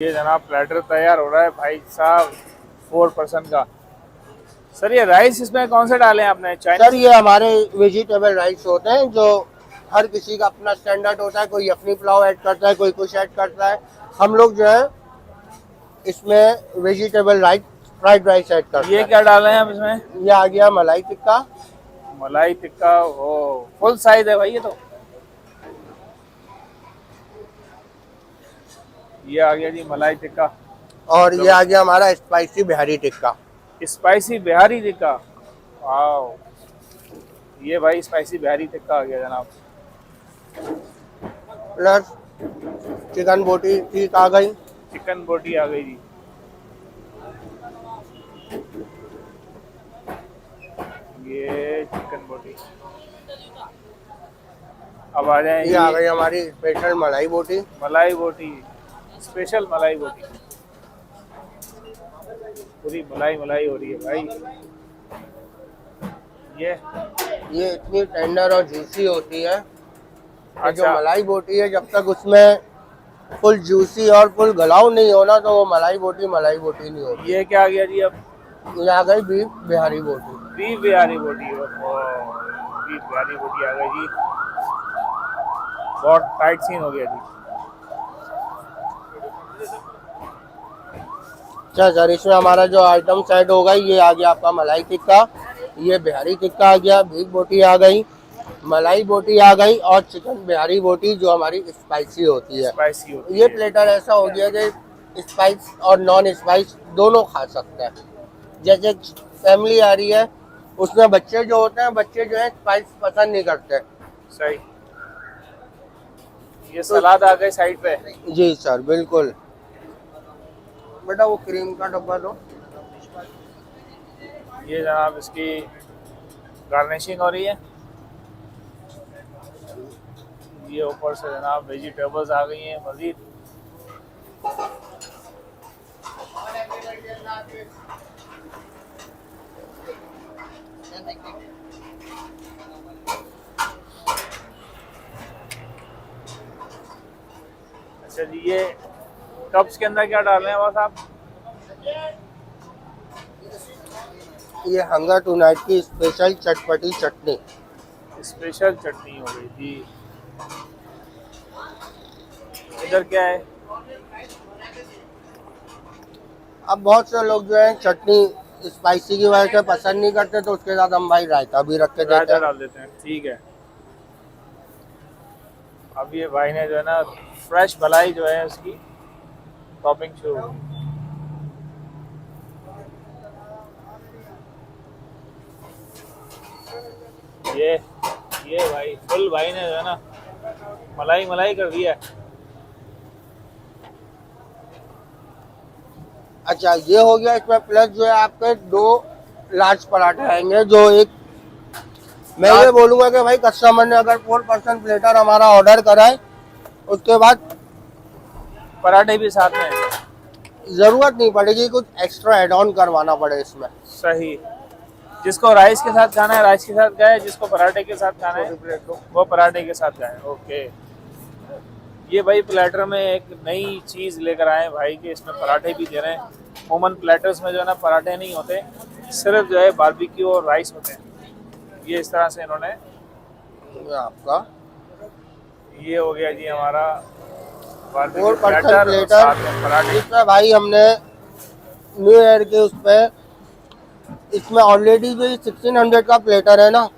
ये जनाब प्लेटर तैयार हो रहा है भाई साहब 4% का। सर ये राइस इसमें कौन से डाले हैं आपने? Sir Chinese? ये हमारे वेजिटेबल राइस होते हैं जो हर किसी का अपना स्टैंडर्ड होता है। कोई यखनी पुलाव ऐड करता है, कोई कुछ ऐड करता है। हम लोग जो है इसमें vegetable rice, fried rice add करते ये हैं। क्या डाले हैं आप इसमें? ये आ गया मलाई टिक्का। मलाई टिक्का। ओ फुल साइज है भाई ये तो। ये आ गया जी मलाई टिक्का। और ये आ गया हमारा spicy Bihari tikka. Spicy Bihari tikka. Wow, ये भाई स्पाइसी बिहारी टिक्का आ गया जनाब। प्लस चिकन बोटी ठीक आ गई। चिकन बोटी आ गई जी। ये चिकन बोटी। अब आ जाए ये आ गई हमारी स्पेशल मलाई बोटी। मलाई बोटी, स्पेशल मलाई बोटी। पूरी मलाई मलाई हो रही है भाई। ये इतनी टेंडर और जूसी होती है। ये जो अच्छा, मलाई बोटी है, जब तक उसमें फुल जूसी और फुल गलाव नहीं होना तो वो मलाई बोटी नहीं होती। ये क्या आ गया जी? अब ये आ गई बीफ बिहारी बोटी। बीफ बिहारी बोटी। बीफ बिहारी बोटी आ गई जी। बहुत टाइट सीन हो गया जी। अच्छा सर, इसमें हमारा जो आइटम सेट होगा ये आ गया आपका मलाई टिक्का, ये बिहारी टिक्का आ गया, बीफ बोटी आ गई, मलाई बोटी आ गई और चिकन बिहारी बोटी जो हमारी स्पाइसी होती है। स्पाइसी होती ये है। प्लेटर ऐसा हो गया कि स्पाइस और नॉन स्पाइस दोनों खा सकते हैं। जैसे फैमिली आ रही है, उसमें बच्चे जो होते हैं, बच्चे जो है स्पाइस पसंद नहीं करते। सही। ये सलाद आ गए साइड पे। जी सर बिल्कुल। बेटा वो क्रीम का डब्बा दो। ये जनाब इसकी गार्निशिंग हो रही है। ये ऊपर से जनाब वेजिटेबल्स आ गई हैं मजीद। अच्छा जी, ये कप्स के अंदर क्या डाल रहे हैं बस आप? ये हंगर टू नाइट की स्पेशल चटपटी चटनी। स्पेशल चटनी हो गई जी। इधर क्या है? अब बहुत से लोग जो है चटनी स्पाइसी की वजह से पसंद नहीं करते, तो उसके साथ हम भाई रायता भी रख के देते रायता हैं। डाल देते हैं, ठीक है। अब ये भाई ने जो है ना फ्रेश मलाई जो है उसकी टॉपिंग शुरू हो गई। ये भाई फुल भाई ने जो है ना मलाई मलाई कर दिया है। अच्छा ये हो गया। इसमें प्लस जो है आपके 2 लार्ज पराठे आएंगे। जो एक मैं ये बोलूंगा कि भाई कस्टमर ने अगर 4% प्लेटर हमारा ऑर्डर करा है, उसके बाद पराठे भी साथ में है। जरूरत नहीं पड़ेगी कुछ एक्स्ट्रा एड ऑन करवाना पड़े इसमें। सही। जिसको राइस के साथ खाना है राइस के साथ खाए, जिसको पराठे के साथ खाना है वो पराठे के साथ खाए। ओके। ये भाई प्लेटर में एक नई चीज़ लेकर आए भाई कि इसमें पराठे भी दे रहे हैं। ओमन प्लेटर्स में जो है ना पराठे नहीं होते, सिर्फ जो है बारबेक्यू और राइस होते हैं। ये इस तरह से इन्होंने आपका ये हो गया जी हमारा 4% प्लेटर और साथ में प्लेटर। पराठे। इसमें भाई हमने न्यू ईयर के उस पर इसमें ऑलरेडी जो 1600 का प्लेटर है ना,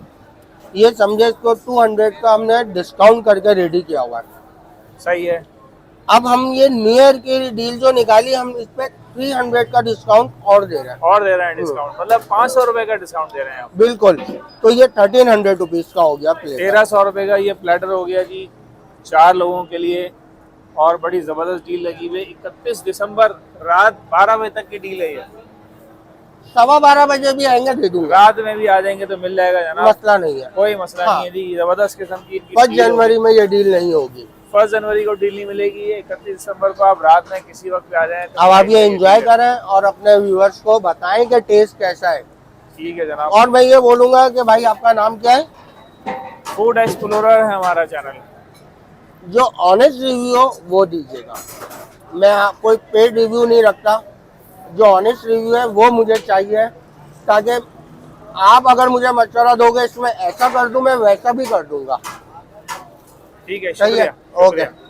ये समझे इसको 200 का हमने डिस्काउंट करके रेडी किया हुआ है। सही है। अब हम ये न्यू ईयर की डील जो निकाली, हम इस पे 300 का डिस्काउंट और दे रहे हैं। और दे रहे हैं डिस्काउंट, मतलब 500 रुपए का डिस्काउंट दे रहे हैं आप। बिल्कुल। तो ये 1300 रुपीज का हो गया प्लेटर। 1300 रुपए का ये प्लेटर हो गया जी 4 लोगों के लिए। और बड़ी जबरदस्त डील लगी हुई। 31 दिसंबर रात 12 बजे तक की डील है ये। 12:15 बजे भी आएंगे दे दूंगा, रात में भी आ जाएंगे तो मिल जाएगा जनाब, मसला नहीं है। कोई मसला हाँ। नहीं है जी। जबरदस्त किस्म की 1 जनवरी में ये डील नहीं होगी। 1 जनवरी को डील नहीं मिलेगी। 31 दिसंबर को आप रात में किसी वक्त भी आ जाए। अब आप ये एंजॉय करें और अपने व्यूअर्स को बताएं कि टेस्ट कैसा है। ठीक है जनाब। और मैं ये बोलूंगा कि भाई आपका नाम क्या है? फूड एक्सप्लोरर है हमारा चैनल। जो ऑनेस्ट रिव्यू हो वो दीजिएगा। मैं कोई पेड रिव्यू नहीं रखता, जो ऑनेस्ट रिव्यू है वो मुझे चाहिए, ताकि आप अगर मुझे मशवरा दोगे इसमें ऐसा कर दूं, मैं वैसा भी कर दूंगा। ठीक है, सही है, शुक्रिया, ओके। शुक्रिया।